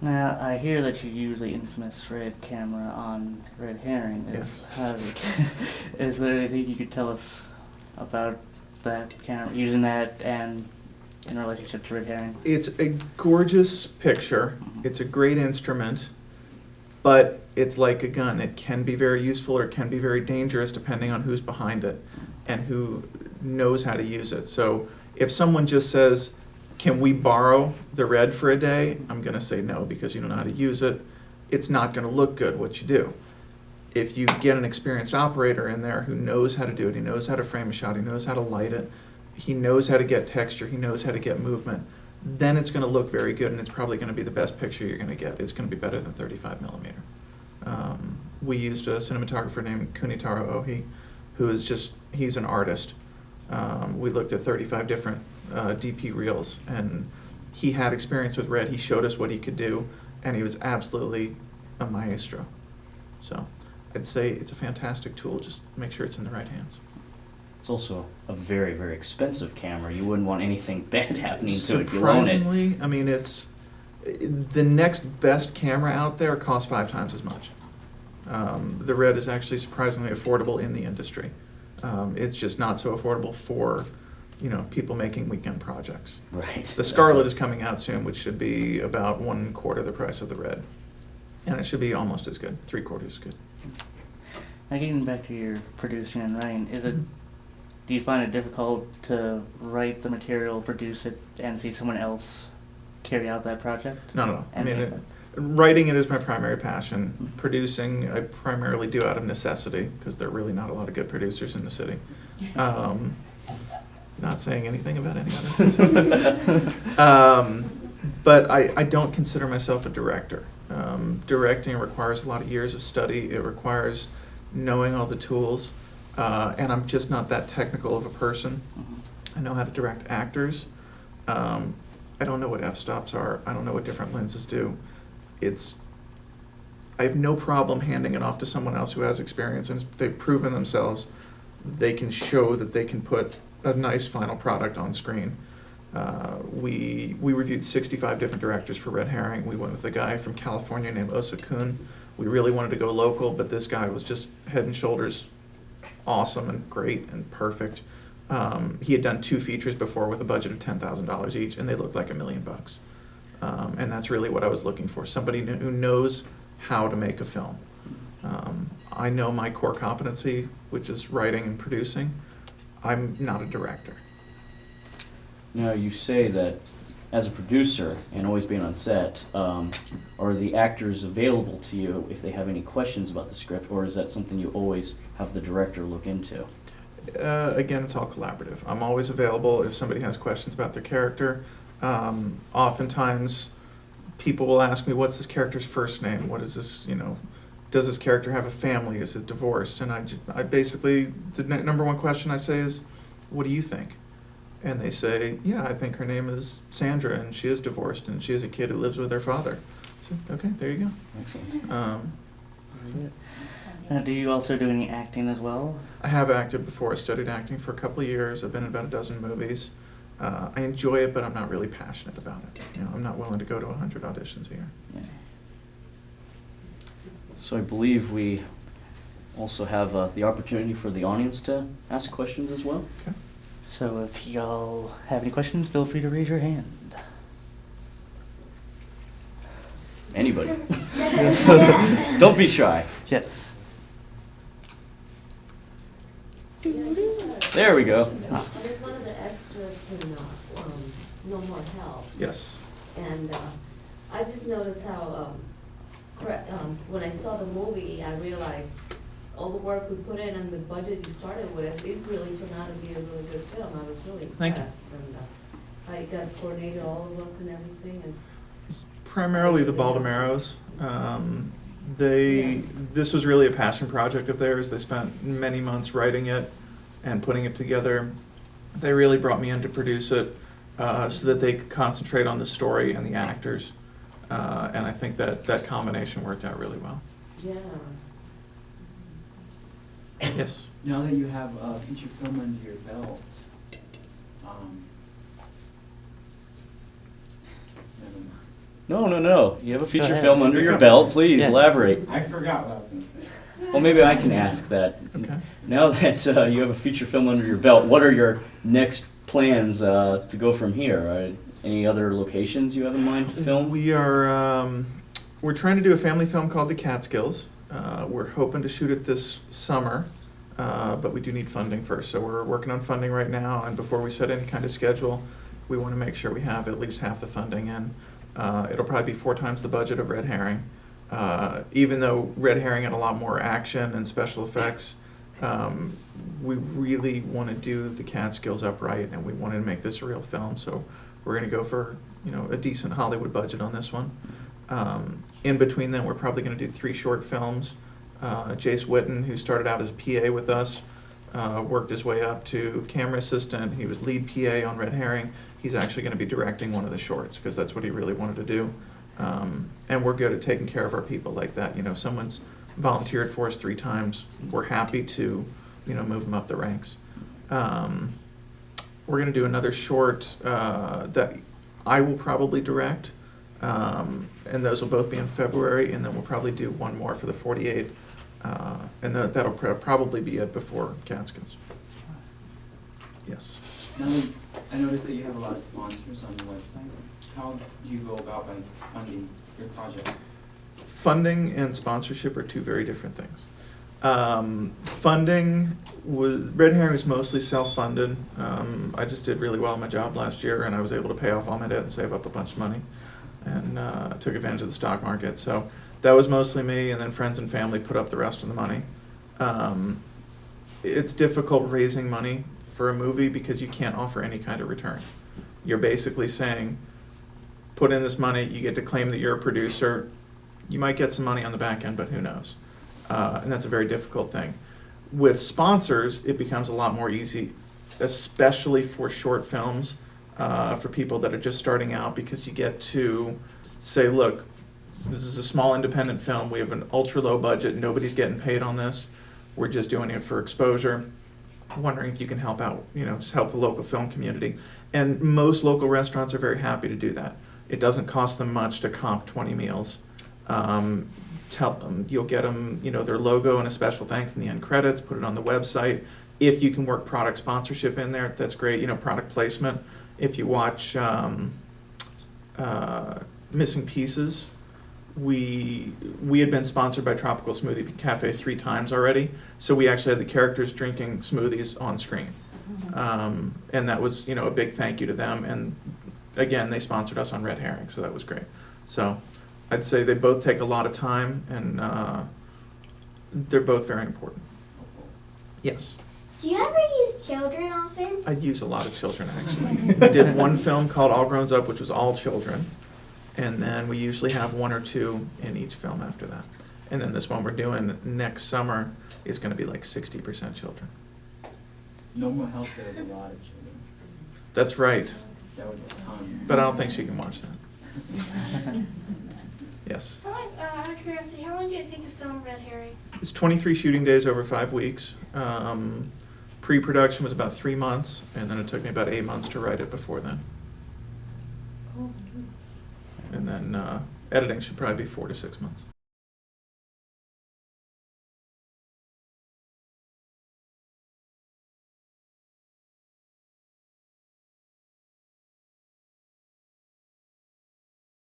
Now, I hear that you use the infamous red camera on Red Herring. Yes. Is there anything you could tell us about that camera, using that and in relationship to Red Herring? It's a gorgeous picture. It's a great instrument, but it's like a gun. It can be very useful or it can be very dangerous depending on who's behind it and who knows how to use it. So if someone just says, can we borrow the red for a day? I'm going to say no because you don't know how to use it. It's not going to look good what you do. If you get an experienced operator in there who knows how to do it, he knows how to frame a shot, he knows how to light it, he knows how to get texture, he knows how to get movement, then it's going to look very good and it's probably going to be the best picture you're going to get. It's going to be better than 35 millimeter. We used a cinematographer named Kunitaro Ohi, who is just, he's an artist. We looked at 35 different DP reels, and he had experience with red. He showed us what he could do, and he was absolutely a maestro. So I'd say it's a fantastic tool. Just make sure it's in the right hands. It's also a very, very expensive camera. You wouldn't want anything bad happening to it if you own it. Surprisingly, I mean, it's the next best camera out there costs 5 times as much. The red is actually surprisingly affordable in the industry. It's just not so affordable for, you know, people making weekend projects. Right. The Scarlet is coming out soon, which should be about 1/4 the price of the red, and it should be almost as good, 3/4 as good. Now, getting back to your producing and writing, do you find it difficult to write the material, produce it, and see someone else carry out that project? Not at all. I And mean, make it? writing it is my primary passion. Producing, I primarily do out of necessity, because there are really not a lot of good producers in the city. Not saying anything about any others. But I don't consider myself a director. Directing requires a lot of years of study. It requires knowing all the tools. And I'm just not that technical of a person. I know how to direct actors. I don't know what f-stops are. I don't know what different lenses do. I have no problem handing it off to someone else who has experience and they've proven themselves. They can show that they can put a nice final product on screen. We reviewed 65 different directors for Red Herring. We went with a guy from California named Osa Kun. We really wanted to go local, but this guy was just head and shoulders awesome and great and perfect. He had done 2 features before with a budget of $10,000 each, and they looked like $1 million. And that's really what I was looking for, somebody who knows how to make a film. I know my core competency, which is writing and producing. I'm not a director. Now, you say that as a producer and always being on set, are the actors available to you if they have any questions about the script, or is that something you always have the director look into? Again, it's all collaborative. I'm always available if somebody has questions about their character. Oftentimes, people will ask me, what's this character's first name? What is this, you know, does this character have a family? Is it divorced? And I basically, the number one question I say is, what do you think? And they say, yeah, I think her name is Sandra, and she is divorced, and she has a kid who lives with her father. So, okay, there you go. Excellent. Now, do you also do any acting as well? I have acted before. I studied acting for a couple of years. I've been in about a dozen movies. I enjoy it, but I'm not really passionate about it. You know, I'm not willing to go to 100 auditions a year. Yeah. So I believe we also have the opportunity for the audience to ask questions as well. Okay. So if y'all have any questions, feel free to raise your hand. Anybody. Don't be shy. Yes. There we go. There's one of the extras in No More Hell. Yes. And I just noticed how, when I saw the movie, I realized all the work we put in and the budget you started with, it really turned out to be a really good film. I was really Thank you. impressed. And how you guys coordinated all of us and everything. And Primarily the Baldomeros. This was really a passion project of theirs. They spent many months writing it and putting it together. They really brought me in to produce it so that they could concentrate on the story and the actors. And I think that combination worked out really well. yeah. Yes. Now that you have a feature film under your belt, never mind. No. You have a feature ahead. film under your belt. Please Yeah. elaborate. I forgot what I was gonna say. Well, maybe I can ask that. Okay. Now that you have a feature film under your belt, what are your next plans to go from here? Any other locations you have in mind to film? We're trying to do a family film called The Catskills. We're hoping to shoot it this summer, but we do need funding first. So we're working on funding right now, and before we set any kind of schedule, we want to make sure we have at least half the funding in. It'll probably be 4 times the budget of Red Herring. Even though Red Herring had a lot more action and special effects, we really want to do The Catskills upright, and we wanted to make this a real film. So we're going to go for a decent Hollywood budget on this one. In between them, we're probably going to do 3 short films. Jace Witten, who started out as a PA with us, worked his way up to camera assistant. He was lead PA on Red Herring. He's actually going to be directing one of the shorts because that's what he really wanted to do. And we're good at taking care of our people like that. If someone's volunteered for us 3 times, we're happy to move them up the ranks. We're going to do another short that I will probably direct. And those will both be in February, and then we'll probably do one more for the 48, and that'll probably be it before Catskills. Yes. Now, I noticed that you have a lot of sponsors on your website. How do you go about funding your project? Funding and sponsorship are 2 very different things. Funding Red Herring was mostly self-funded. I just did really well in my job last year, and I was able to pay off all my debt and save up a bunch of money, and took advantage of the stock market. So that was mostly me, and then friends and family put up the rest of the money. It's difficult raising money for a movie because you can't offer any kind of return. You're basically saying, put in this money, you get to claim that you're a producer. You might get some money on the back end, but who knows? And that's a very difficult thing. With sponsors, it becomes a lot more easy, especially for short films, for people that are just starting out, because you get to say, look, this is a small independent film. We have an ultra low budget. Nobody's getting paid on this. We're just doing it for exposure. Wondering if you can help out, just help the local film community. And most local restaurants are very happy to do that. It doesn't cost them much to comp 20 meals. Tell them, you'll get them, their logo and a special thanks in the end credits, put it on the website. If you can work product sponsorship in there, that's great, product placement. If you watch Missing Pieces, we had been sponsored by Tropical Smoothie Cafe 3 times already, so we actually had the characters drinking smoothies on screen. And that was, a big thank you to them, and again, they sponsored us on Red Herring, so that was great. So I'd say they both take a lot of time, and they're both very important. Yes? Do you ever use children often? I use a lot of children, actually. I did one film called All Grown Up, which was all children, and then we usually have 1 or 2 in each film after that. And then this one we're doing next summer is going to be like 60% children. Normal Health has a lot of children. That's right, That was a ton. but I don't think she can watch that. Yes. Out of curiosity, how long did it take to film Red Herring? It's 23 shooting days over 5 weeks. Pre-production was about 3 months, and then it took me about 8 months to write it before then. Oh, my goodness. And then editing should probably be 4 to 6 months.